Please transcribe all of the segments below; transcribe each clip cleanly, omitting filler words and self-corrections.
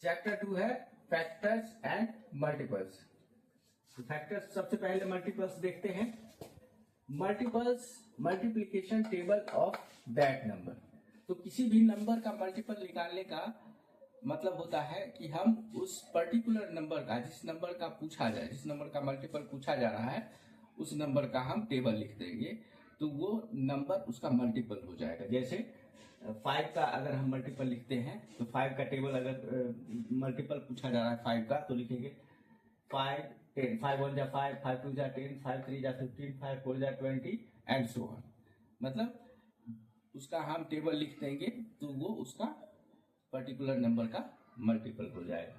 Chapter 2 है factors and multiples. तो factors सबसे पहले मल्टीपल्स देखते हैं। Multiples multiplication table of that number. तो किसी भी नंबर का मल्टीपल निकालने का मतलब होता है कि हम उस पर्टिकुलर नंबर का, जिस नंबर का पूछा जाए, जिस नंबर का मल्टीपल पूछा जा रहा है, उस नंबर का हम टेबल लिख देंगे तो वो नंबर उसका मल्टीपल हो जाएगा। जैसे 5 का अगर हम मल्टीपल लिखते हैं तो 5 का टेबल अगर मल्टीपल पूछा जा रहा है 5 का, तो लिखेंगे 5 10, 5 1 जा 5, 5 2 जा 10, 5 3 जा 15, 5 4 जा 20 एंड सो ऑन। मतलब उसका हम टेबल लिख देंगे तो वो उसका पर्टिकुलर नंबर का मल्टीपल हो जाएगा।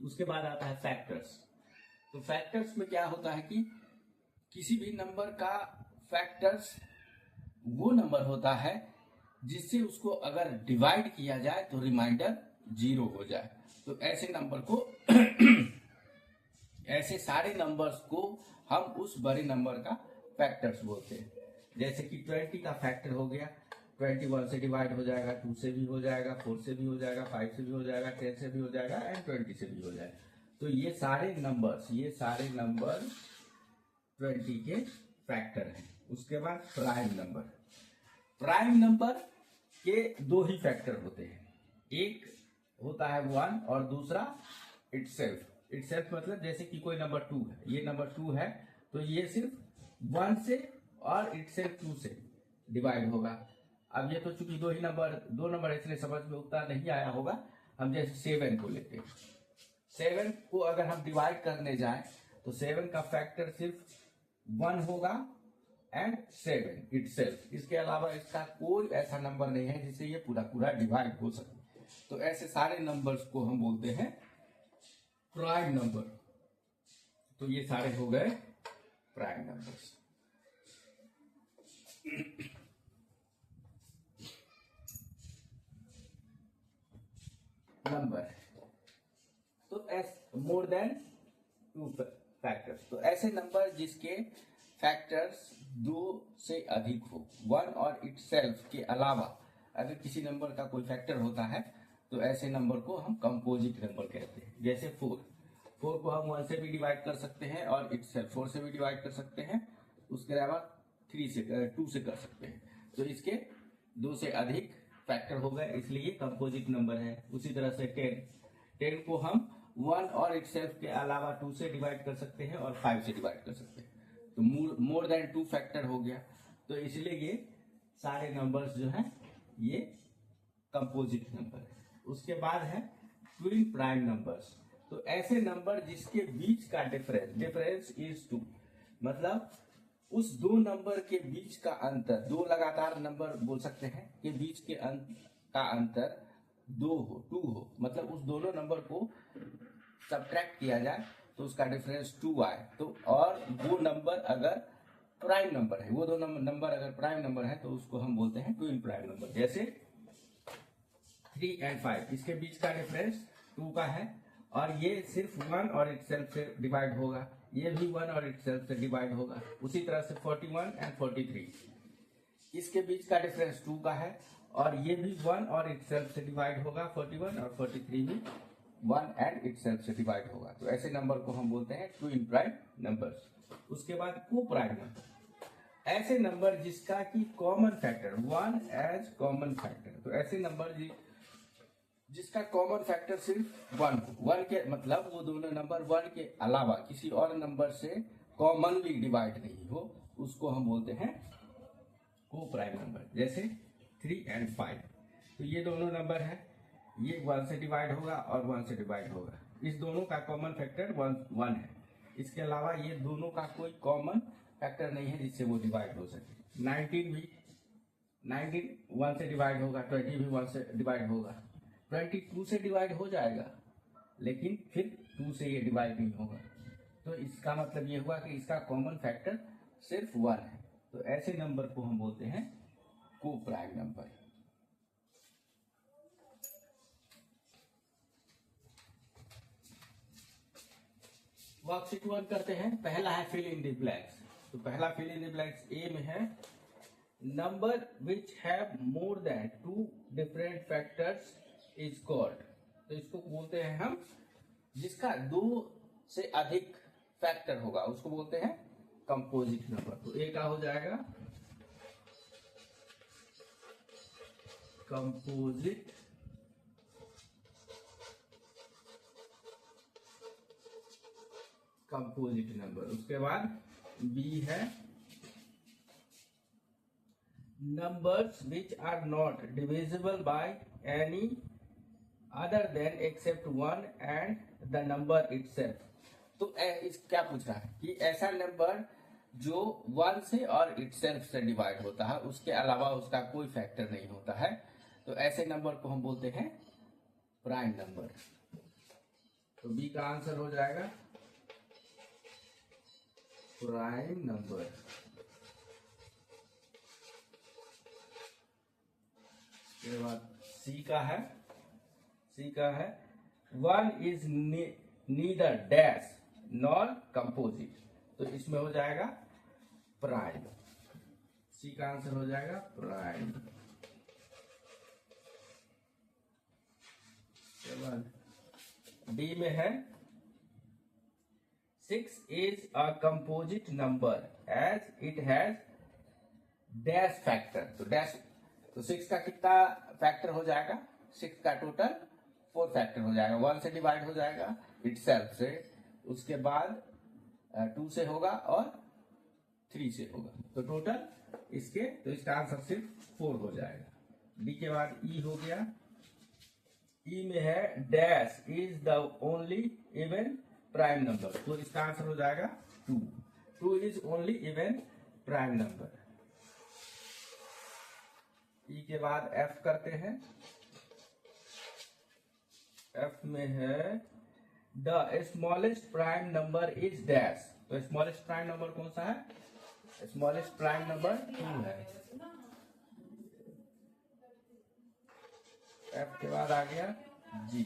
उसके बाद आता है फैक्टर्स। तो फैक्टर्स में क्या होता है कि किसी भी नंबर का फैक्टर्स वो नंबर होता है जिससे उसको अगर डिवाइड किया जाए तो रिमाइंडर 0 हो जाए। तो ऐसे नंबर को ऐसे सारे नंबर्स को हम उस बड़े नंबर का फैक्टर्स बोलते हैं। जैसे कि 20 का फैक्टर हो गया, 21 से डिवाइड हो जाएगा, 2 से भी हो जाएगा, 4 से भी हो जाएगा, 5 से भी हो जाएगा, 10 से भी हो जाएगा एंड 20 से भी हो जाएगा। तो ये सारे नंबर 20 के फैक्टर हैं। उसके बाद प्राइम नंबर के 2 ही फैक्टर होते हैं। एक होता है 1 और दूसरा इटसेल्फ मतलब जैसे कि कोई नंबर 2 है, ये नंबर 2 है तो ये सिर्फ 1 से और इटसेल्फ 2 से डिवाइड होगा। अब ये तो चूंकि दो नंबर इसलिए समझ में उतना नहीं आया होगा। हम जैसे 7 को लेते हैं, 7 को अगर हम डिवाइड करने जाएं तो 7 का फैक्टर सिर्फ 1 होगा एंड 7 इटसेल्फ। इसके अलावा इसका कोई ऐसा नंबर नहीं है जिससे ये पूरा डिवाइड हो सके। तो ऐसे सारे नंबर्स को हम बोलते हैं प्राइम नंबर। तो ये सारे हो गए प्राइम नंबर्स। नंबर तो मोर देन 2 फैक्टर्स। तो ऐसे नंबर जिसके फैक्टर्स 2 से अधिक हो, 1 और इटसेल्फ के अलावा अगर किसी नंबर का कोई फैक्टर होता है तो ऐसे नंबर को हम कंपोजिट नंबर कहते हैं। जैसे 4 को हम 1 से भी डिवाइड कर सकते हैं और इटसेल्फ 4 से भी डिवाइड कर सकते हैं। उसके अलावा 2 से कर सकते हैं। तो इसके 2 से अधिक फैक्टर हो गए, इसलिए कंपोजिट नंबर है। उसी तरह से 10 को हम 1 और इटसेल्फ के अलावा 2 से डिवाइड कर सकते हैं और 5 से डिवाइड कर सकते हैं। तो मोर देन 2 फैक्टर हो गया। तो इसलिए ये सारे नंबर्स जो हैं ये कंपोजिट नंबर है। उसके बाद है ट्विन प्राइम नंबर्स। तो ऐसे नंबर जिसके बीच का डिफरेंस इज 2, मतलब उस 2 नंबर के बीच का अंतर, 2 लगातार नंबर बोल सकते हैं कि बीच के का अंतर 2 हो, मतलब उस दोनों नंबर को सब्ट्रैक्ट किया जाए तो उसका डिफरेंस 2 आए। तो और वो नंबर अगर प्राइम नंबर है, वो दोनों नंबर अगर प्राइम नंबर है तो उसको हम बोलते हैं ट्विन प्राइम नंबर। जैसे 3 एंड 5, इसके बीच का डिफरेंस 2 का है और ये सिर्फ 1 और इटसेल्फ से डिवाइड होगा, ये भी 1 और इटसेल्फ से डिवाइड होगा। उसी तरह से 41 एंड 43, इसके बीच का डिफरेंस 2 का है और ये भी 1 और इटसेल्फ से डिवाइड होगा। 41 और 43 भी 1 एंड इटसेल्फ से डिवाइड होगा। तो ऐसे नंबर को हम बोलते हैं ट्विन प्राइम नंबर्स। उसके बाद को प्राइम नंबर, ऐसे नंबर जिसका की common factor 1 as common factor. तो ऐसे नंबर जिसका कॉमन फैक्टर सिर्फ 1 हो, 1 के मतलब वो दोनों नंबर 1 के अलावा किसी और नंबर से कॉमनली डिवाइड नहीं हो, उसको हम बोलते हैं को प्राइम नंबर। जैसे 3 एंड 5, तो ये दोनों नंबर है, ये 1 से डिवाइड होगा और 1 से डिवाइड होगा। इस दोनों का कॉमन फैक्टर 1 है। इसके अलावा ये दोनों का कोई कॉमन फैक्टर नहीं है जिससे वो डिवाइड हो सके। 19 1 से डिवाइड होगा, 20 भी 1 से डिवाइड होगा, 22 से डिवाइड हो जाएगा लेकिन फिर 2 से ये डिवाइड नहीं होगा। तो इसका मतलब ये हुआ कि इसका कॉमन फैक्टर सिर्फ 1 है। तो ऐसे नंबर को हम बोलते हैं को प्राइम नंबर। वर्कशीट 1 करते हैं। पहला है फिल इन द ब्लैंक्स। तो पहला fill in the blanks A में है number which have more than 2 different factors is called. तो इसको बोलते हैं हम, जिसका 2 से अधिक फैक्टर होगा उसको बोलते हैं कंपोजिट नंबर। तो ए का हो जाएगा कंपोजिट नंबर। उसके बाद बी है numbers which are not divisible by any other than except 1 and the number itself। तो इस क्या पूछ रहा है कि ऐसा नंबर जो 1 से और itself से डिवाइड होता है, उसके अलावा उसका कोई फैक्टर नहीं होता है, तो ऐसे नंबर को हम बोलते हैं प्राइम नंबर। तो बी का आंसर हो जाएगा प्राइम नंबर। उसके बाद सी का है 1 is neither dash nor composite। तो इसमें हो जाएगा प्राइम। सी का आंसर हो जाएगा प्राइम। उसके बाद डी में है 6 is a composite number as it has dash factor। तो 6 का कितना फैक्टर हो जाएगा? 6 का टोटल 4 फैक्टर हो जाएगा। 1 से डिवाइड हो जाएगा इटसेल्फ से, उसके बाद 2 से होगा और 3 से होगा, तो टोटल इसके, तो इसका आंसर सिर्फ 4 हो जाएगा। डी के बाद ई हो गया। ई में है dash is the only even prime number. तो इसका आंसर हो जाएगा 2 is only even prime number. E के बाद एफ करते हैं। एफ में है the smallest prime number is dash. तो स्मॉलेस्ट प्राइम नंबर कौन सा है? स्मॉलेस्ट प्राइम नंबर 2 है। एफ के बाद आ गया G,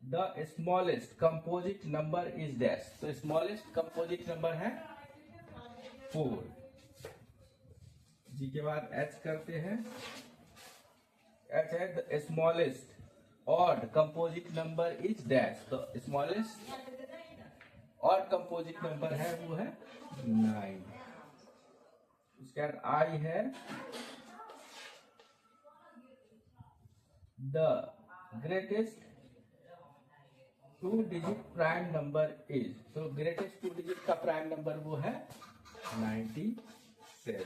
the smallest composite number is dash. तो स्मॉलेस्ट कंपोजिट नंबर है 4। जी के बाद एच करते हैं। एच है the smallest odd composite number is dash. तो स्मॉलेस्ट ऑड कंपोजिट नंबर है वो है 9। उसके बाद आई है the greatest 2 digit prime number is. तो ग्रेटेस्ट 2 डिजिट का प्राइम नंबर वो है 97।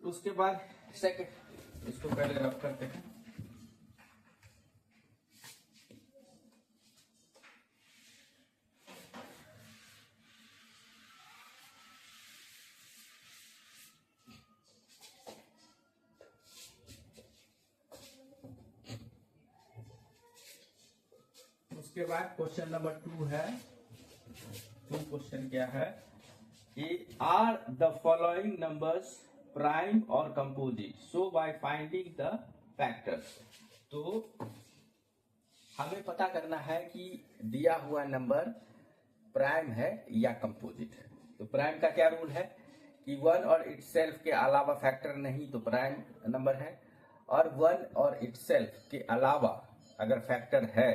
उसके बाद सेकंड, इसको पहले रब करते हैं। उसके बाद क्वेश्चन नंबर 2 है। 2 क्वेश्चन क्या है कि are the following numbers prime और composite, so by finding the factors. तो हमें पता करना है कि दिया हुआ नंबर प्राइम है या कंपोजिट है। तो प्राइम का क्या रूल है कि 1 और इटसेल्फ के अलावा फैक्टर नहीं तो प्राइम नंबर है, और 1 और इटसेल्फ के अलावा अगर फैक्टर है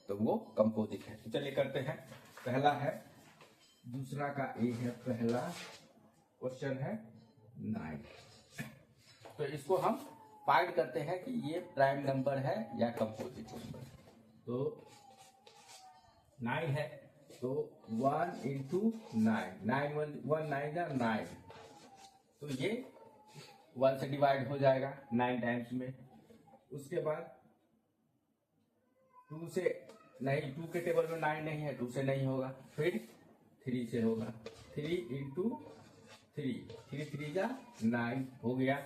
तो वो कंपोजिट है। तो चलिए करते हैं। पहला है, दूसरा का ए है, पहला क्वेश्चन है 9। तो इसको हम फाइंड करते हैं कि ये प्राइम नंबर है या कंपोजिट नंबर। तो 9 है, तो 1 into 9, 9 1 9 जा 9, तो ये 1 से डिवाइड हो जाएगा 9 टाइम्स में। उसके बाद 2 से नहीं, 2 के टेबल में 9 नहीं है, 2 से नहीं होगा, फिर 3 से होगा। 3 into 3, 3 3 जा 9 हो गया।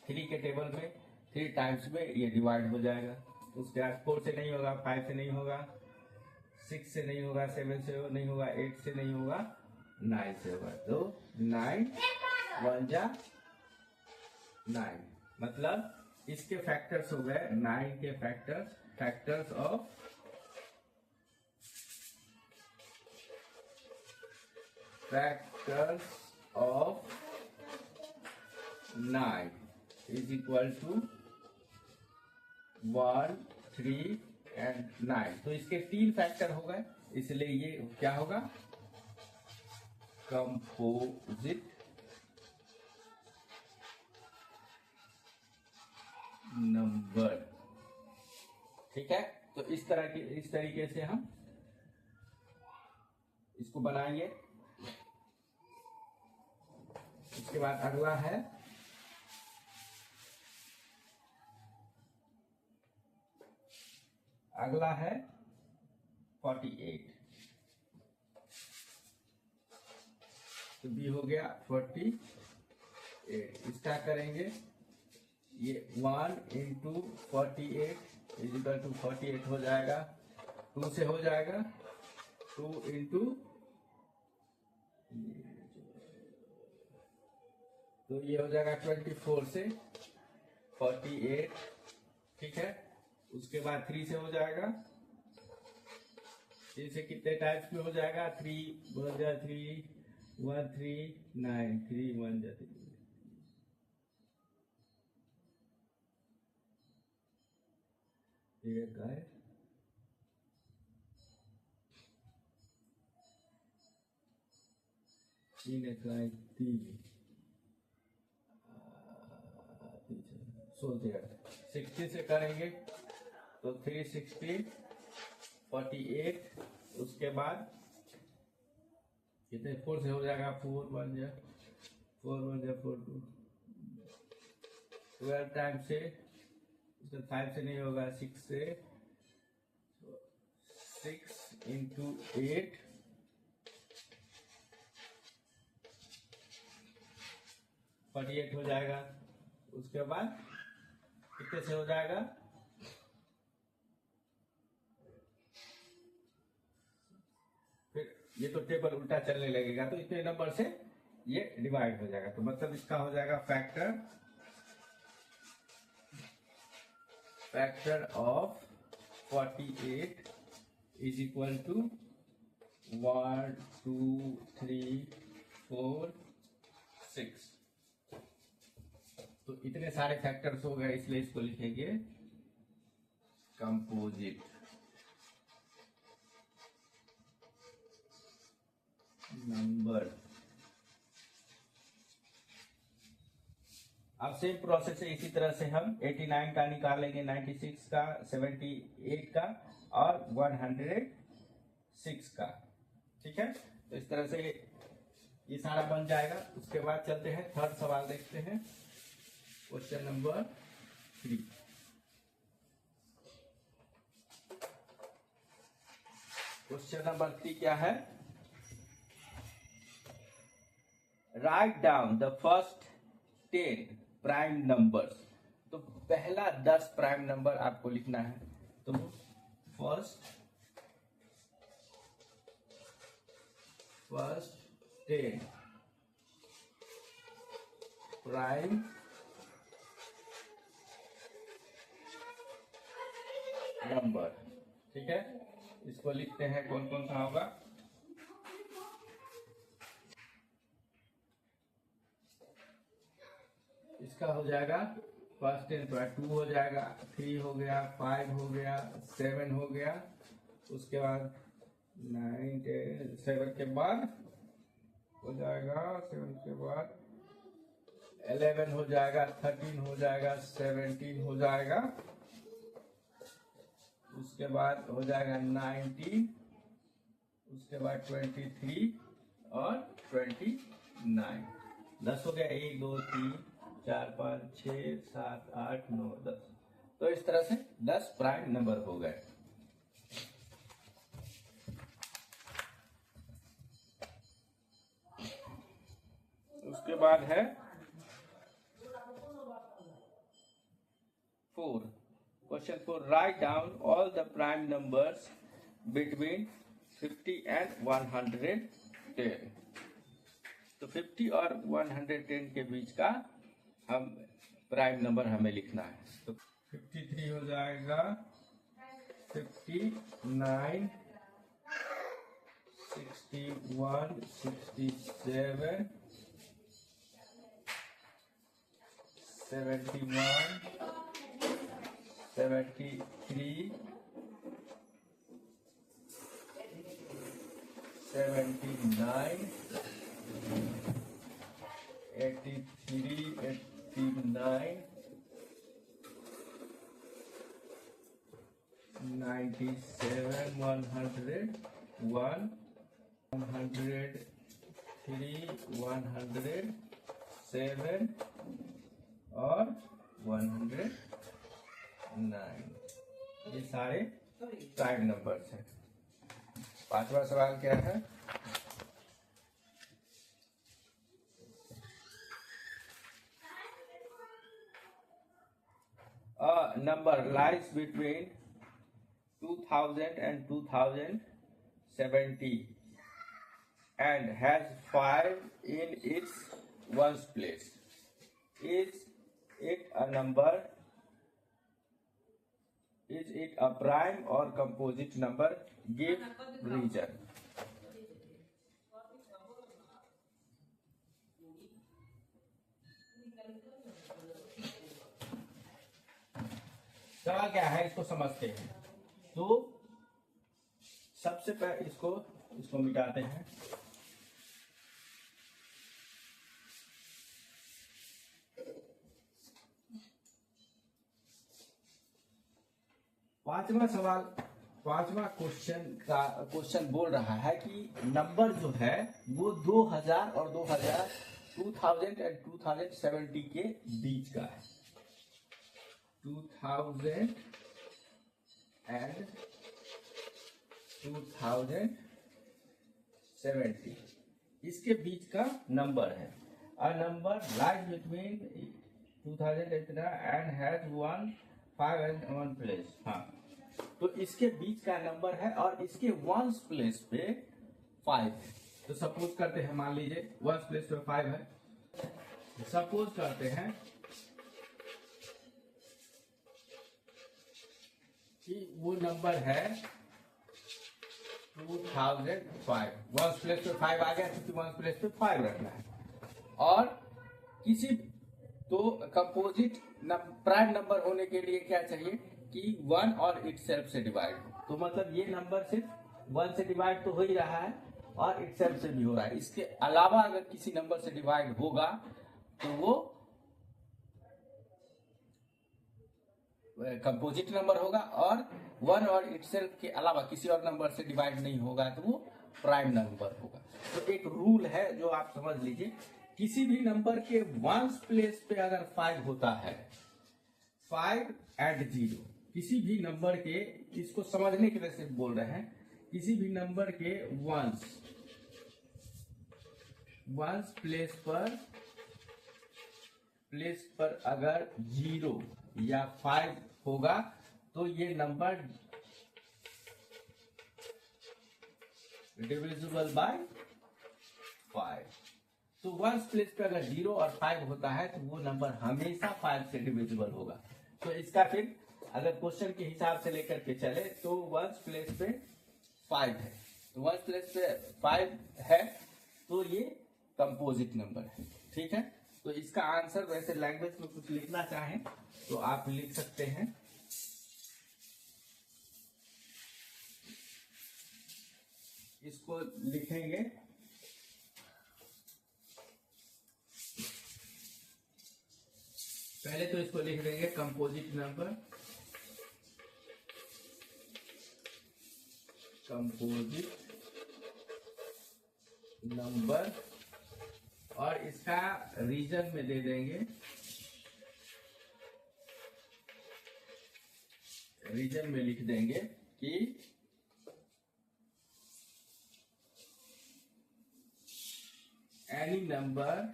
3 के टेबल में 3 टाइम्स में ये डिवाइड हो जाएगा। उसके बाद 4 से नहीं होगा, 5 से नहीं होगा, 6 से नहीं होगा, 7 से नहीं होगा, 8 से नहीं होगा, 9 से होगा, तो 9 1 जा 9, मतलब इसके फैक्टर्स हो गए 9 के factors of 9 is equal to 1 3 and 9। तो इसके 3 फैक्टर हो गए, इसलिए ये क्या होगा, कंपोजिट नंबर। ठीक है, तो इस तरीके से हम इसको बनाएंगे। इसके बाद अगला है अगला है 48। तो बी हो गया 48। इसका करेंगे, ये 1 इंटू 48 इजिकल टू 48 हो जाएगा, 2 से हो जाएगा, 2 इंटू, तो ये हो जाएगा 24 से 48। ठीक है, उसके बाद 3 से हो जाएगा, 3 से कितने टाइप्स में हो जाएगा, 3 1 जा 3 1 3 9 3 1 जा 3, एक है 3 इकाई 3 60 से करेंगे तो 360 48। उसके बाद कितने 4 से हो जाएगा, 4 1 जा 4 2 12 टाइम से, उसका 5 से नहीं होगा, 6 से, 6 इंटू 8 48 हो जाएगा। उसके बाद कितने से हो जाएगा, फिर ये तो टेबल उल्टा चलने लगेगा, तो इतने नंबर से ये डिवाइड हो जाएगा। तो मतलब इसका हो जाएगा factor of 48 is equal to 1 2 3 4 6। तो इतने सारे फैक्टर्स हो गए, इसलिए इसको लिखेंगे कंपोजिट नंबर। अब सेम प्रोसेस है, इसी तरह से हम 89 का निकालेंगे, 96 का, 78 का और 106 का। ठीक है, तो इस तरह से ये सारा बन जाएगा। उसके बाद चलते हैं थर्ड सवाल देखते हैं, क्वेश्चन नंबर 3। क्वेश्चन नंबर 3 क्या है, write down the first 10 prime numbers. तो पहला 10 प्राइम नंबर आपको लिखना है। तो फर्स्ट 10 प्राइम नंबर। ठीक है, इसको लिखते हैं, कौन कौन सा होगा। इसका हो जाएगा फर्स्ट 10 पर 2 हो जाएगा, 3 हो गया, 5 हो गया, 7 हो गया। उसके बाद 9 10 7 के बाद हो जाएगा, 7 के बाद 11 हो जाएगा, 13 हो जाएगा, 17 हो जाएगा। उसके बाद हो जाएगा 19, उसके बाद 23 और 29। 10 हो गया, 1 2 3 4 5 6 7 8 9 10। तो इस तरह से 10 प्राइम नंबर हो गए। उसके बाद है 4, question 4, write down all the prime numbers between 50 and 110। तो 50 और 110 के बीच का हम प्राइम नंबर हमें लिखना है। तो 53 हो जाएगा, 59, 61, 67, 71, 73, 79, 83, 89, 97, 100, 103, 107 और 109। ये सारे प्राइम नंबर्स हैं। पांचवा सवाल क्या है? A number lies between 2000 and 2070 and has 5 in its ones place. Is it a number? Is it a prime or composite number? Give reason. सवाल क्या है, इसको समझते हैं। तो सबसे पहले इसको मिटाते हैं। पांचवा क्वेश्चन बोल रहा है कि नंबर जो है वो 2000 और 2000 एंड 2070 के बीच का है। 2000 and 2070 इसके बीच का नंबर है। A number lies between 2000 and has 1, 5 and 1 place। हाँ, तो इसके बीच का नंबर है और इसके वंस प्लेस पे 5 है। तो सपोज करते हैं, मान लीजिए वंस प्लेस पे 5 है। सपोज करते हैं कि वो नंबर है 2005। वंस प्लेस पे 5 आ गया, क्योंकि वंस प्लेस पे 5 रखना है। और किसी तो कंपोजिट प्राइम नंबर होने के लिए क्या चाहिए कि 1 और इटसेल्फ से डिवाइड हो। तो मतलब ये नंबर सिर्फ 1 से डिवाइड तो हो ही रहा है और इटसेल्फ से भी हो रहा है। इसके अलावा अगर किसी नंबर से डिवाइड होगा तो वो कंपोजिट नंबर होगा, और 1 और इटसेल्फ के अलावा किसी और नंबर से डिवाइड नहीं होगा तो वो प्राइम नंबर होगा। तो एक रूल है जो आप समझ लीजिए, किसी भी नंबर के वंस प्लेस पे अगर 5 होता है, 5 एंड 0, किसी भी नंबर के, इसको समझने के लिए सिर्फ बोल रहे हैं, किसी भी नंबर के वंस प्लेस पर अगर 0 या 5 होगा तो ये नंबर डिविजिबल बाय 5। तो वंस प्लेस पे अगर 0 और 5 होता है तो वो नंबर हमेशा 5 से डिविजिबल होगा। तो इसका फिर अगर क्वेश्चन के हिसाब से लेकर के चले तो वंस प्लेस पे 5 है, तो वंस प्लेस पे 5 है तो ये कंपोजिट नंबर है। ठीक है, तो इसका आंसर वैसे लैंग्वेज में कुछ लिखना चाहें तो आप लिख सकते हैं। इसको लिखेंगे पहले तो इसको लिख देंगे कंपोजिट नंबर और इसका रीजन में दे देंगे, रीजन में लिख देंगे कि any number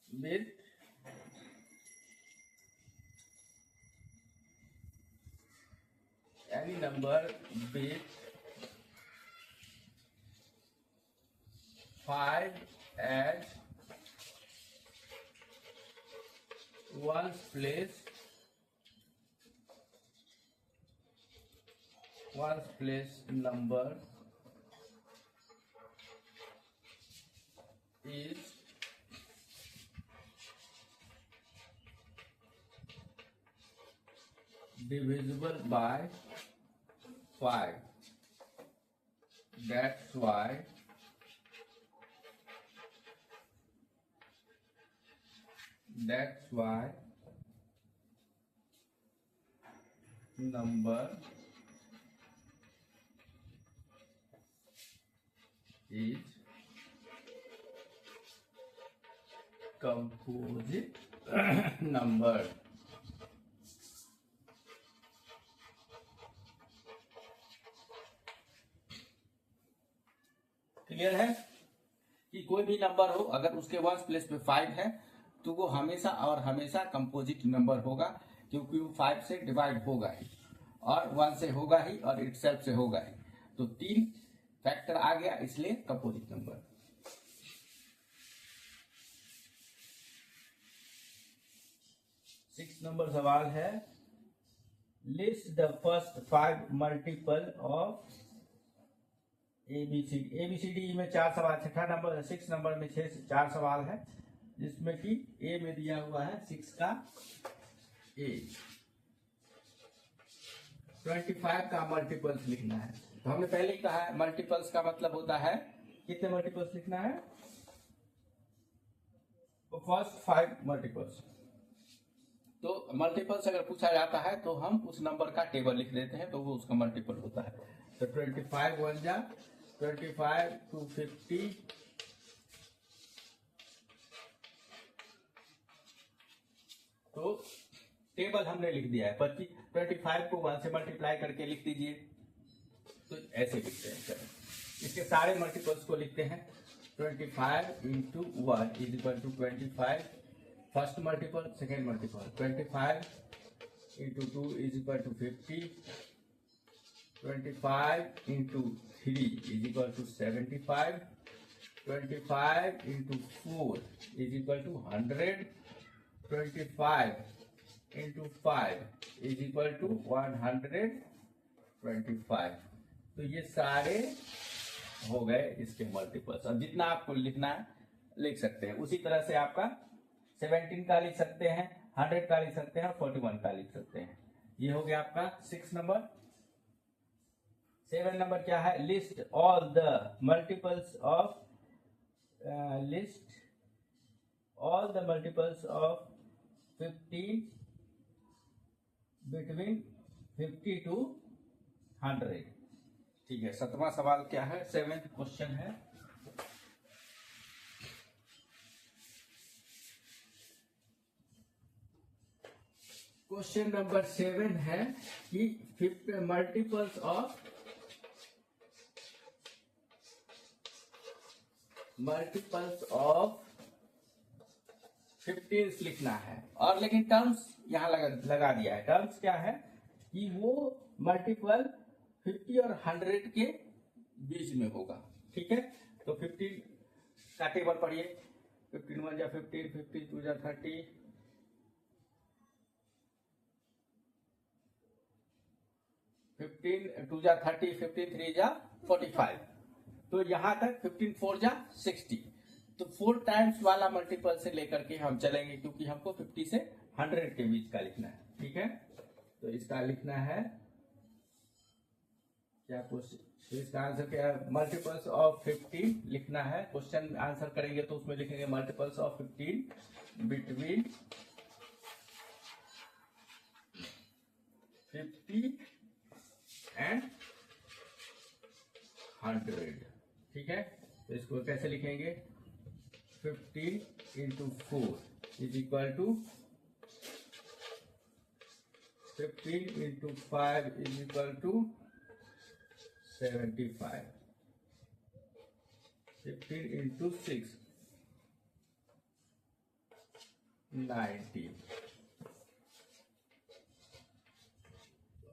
with any number with 5 as ones place number is divisible by 5. That's why number is composite number. Clear है कि कोई भी नंबर हो अगर उसके वंस प्लेस पे 5 है तो वो हमेशा और हमेशा कंपोजिट नंबर होगा, क्योंकि वो 5 से डिवाइड होगा ही और 1 से होगा ही और इटसेल्फ से होगा ही। तो 3 फैक्टर आ गया, इसलिए कंपोजिट नंबर। 6 नंबर सवाल है, list the first 5 multiple of ABCD. ABCD में 4 सवाल, छठा नंबर 6 नंबर में 4 सवाल है, जिसमें कि ए में दिया हुआ है 6 का ए। 25 का मल्टीपल्स लिखना है। तो हमने पहले ही कहा है मल्टीपल्स का मतलब होता है कितने मल्टीपल्स लिखना है, तो फर्स्ट 5 मल्टीपल्स। तो मल्टीपल्स अगर पूछा जाता है तो हम उस नंबर का टेबल लिख देते हैं, तो वो उसका मल्टीपल होता है। तो 25 1 जा 25 to 50 तो टेबल हमने लिख दिया है। 25 को 1 से मल्टीप्लाई करके लिख दीजिए, तो ऐसे लिखते हैं। चलो इसके सारे मल्टीपल्स को लिखते हैं। 25 into 1 is equal to 25 first multiple, second multiple. 25 into 2 is equal to 50, 25 into 3 is equal to 75, 25 into 4 is equal to 100, 25 into 5 is equal to 125। तो ये सारे हो गए इसके मल्टीपल्स। अब जितना आपको लिखना है लिख सकते हैं। उसी तरह से आपका 17 का लिख सकते हैं, 100 का लिख सकते हैं और 41 का लिख सकते हैं। ये हो गया आपका 6 नंबर। 7 नंबर क्या है, list all the multiples of of 15 between 50 to 100। ठीक है, 7वां सवाल क्या है, 7th क्वेश्चन है। क्वेश्चन नंबर 7 है कि मल्टीपल्स ऑफ 15 लिखना है, और लेकिन टर्म्स यहाँ लगा दिया है। टर्म्स क्या है कि वो मल्टीपल 50 और 100 के बीच में होगा। ठीक है, तो 15 का टेबल पढ़िए। 15 1 जा 15, 15 2 जा 30, 15 2 जा 30, 15 3 जा 45। तो यहां तक 15 4 जा 60। तो 4 टाइम्स वाला मल्टीपल से लेकर के हम चलेंगे, क्योंकि हमको 50 से 100 के बीच का लिखना है। ठीक है, तो इसका लिखना है क्या क्वेश्चन, तो इसका आंसर क्या है, मल्टीपल्स ऑफ 15 लिखना है। क्वेश्चन आंसर करेंगे तो उसमें लिखेंगे मल्टीपल्स ऑफ 15 बिटवीन 50 एंड 100। ठीक है, तो इसको कैसे लिखेंगे, 15 into 4 is equal to 15 into 5 is equal to 75, 15 into 6 90,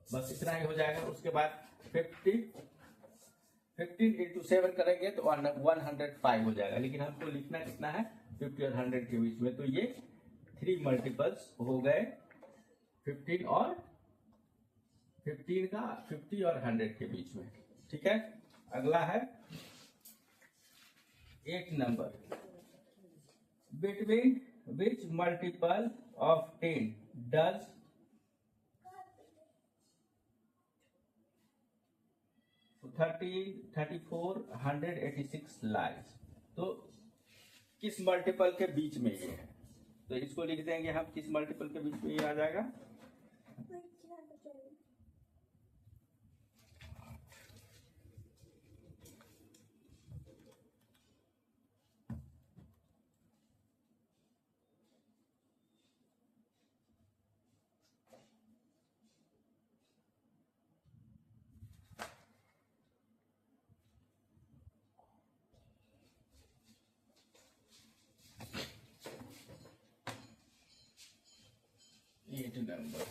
बस इतना ही हो जाएगा। उसके बाद 15 इंटू 7 करेंगे तो 105 हो जाएगा, लेकिन हमको लिखना कितना है 50 और 100 के बीच में, तो ये 3 मल्टीपल्स हो गए 15 और 15 का 50 और 100 के बीच में। ठीक है, अगला है 8 number, between which multiple of 10 does 34 186 lies. तो किस मल्टीपल के बीच में ये है, तो इसको लिख देंगे हम, किस मल्टीपल के बीच में ये आ जाएगा, नंबर।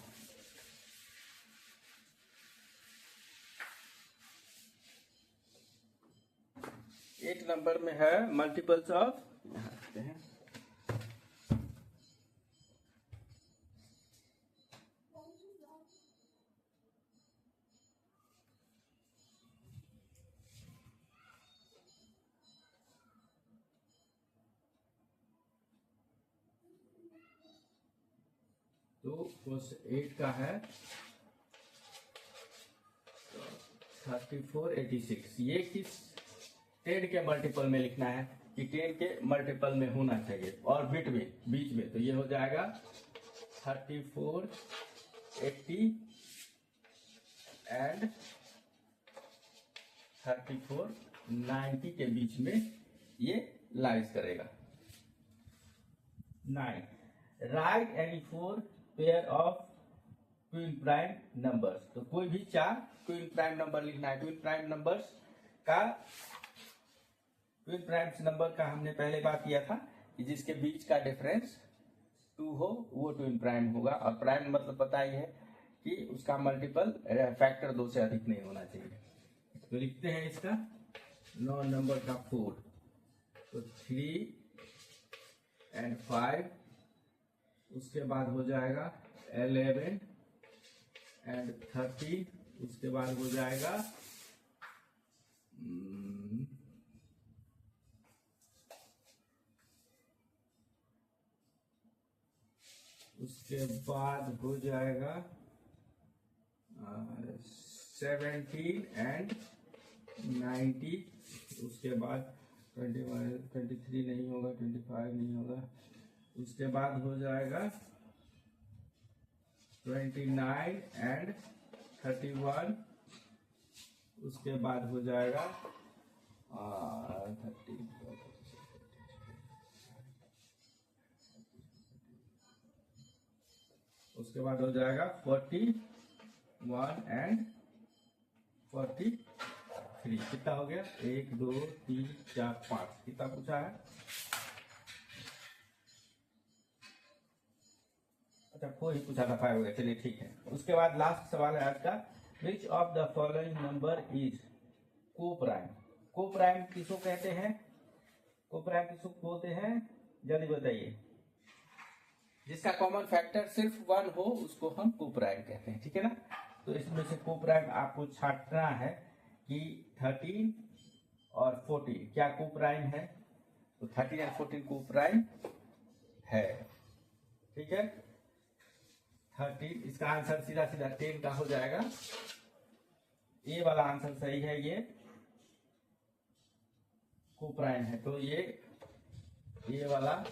एट नंबर में है मल्टीपल्स ऑफ, तो क्वेश्चन 8 का है 3486। ये किस 10 के मल्टीपल में लिखना है कि 10 के मल्टीपल में होना चाहिए, और बिटवीन बीच में, तो ये हो जाएगा 3480 एंड 3490 के बीच में ये लाइज करेगा। 9, right any 4 pair of twin prime numbers. तो कोई भी 4 ट्विन प्राइम नंबर लिखना है। ट्विन प्राइम नंबर्स का, ट्विन प्राइम्स नंबर का हमने पहले बात किया था कि जिसके बीच का डिफरेंस 2 हो वो ट्विन प्राइम होगा, और प्राइम मतलब पता ही है कि उसका मल्टीपल फैक्टर 2 से अधिक नहीं होना चाहिए। तो लिखते हैं इसका 9 नंबर का 4, तो 3 एंड 5, उसके बाद हो जाएगा 11 एंड 13, उसके बाद हो जाएगा उसके बाद हो जाएगा 17 एंड 90, उसके बाद 23 नहीं होगा, 25 नहीं होगा, उसके बाद हो जाएगा 29 एंड 31, उसके बाद हो जाएगा 30, उसके बाद हो जाएगा 41 एंड 43। कितना हो गया, 1 2 3 4 5, कितना पूछा है, अच्छा कोई पूछा था 5 हो गया, चलिए ठीक है। उसके बाद लास्ट सवाल है आज का, which of the following number is को प्राइम। को प्राइम किसको कहते हैं, को प्राइम किसको बोलते हैं, जल्दी बताइए। जिसका कॉमन फैक्टर सिर्फ 1 हो उसको हम को प्राइम कहते हैं, ठीक है ना। तो इसमें से को प्राइम आपको छांटना है कि 13 और 14 क्या को प्राइम है, तो 13 और 14 को प्राइम है, ठीक है। 13, इसका आंसर सीधा सीधा 10 का हो जाएगा, ये वाला आंसर सही है, ये को प्राइम है, तो ये वाला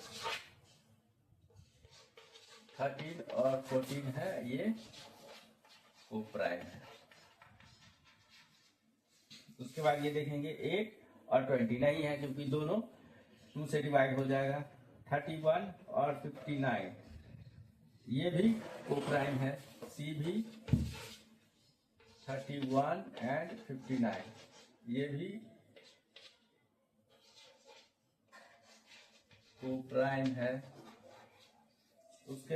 13 और 14 है, ये को प्राइम है। उसके बाद ये देखेंगे 8 और 20 नहीं है, क्योंकि दोनों 2 से डिवाइड हो जाएगा। 31 और 59 ये भी को प्राइम है, सी भी 31 एंड 59 ये भी को प्राइम है। उसके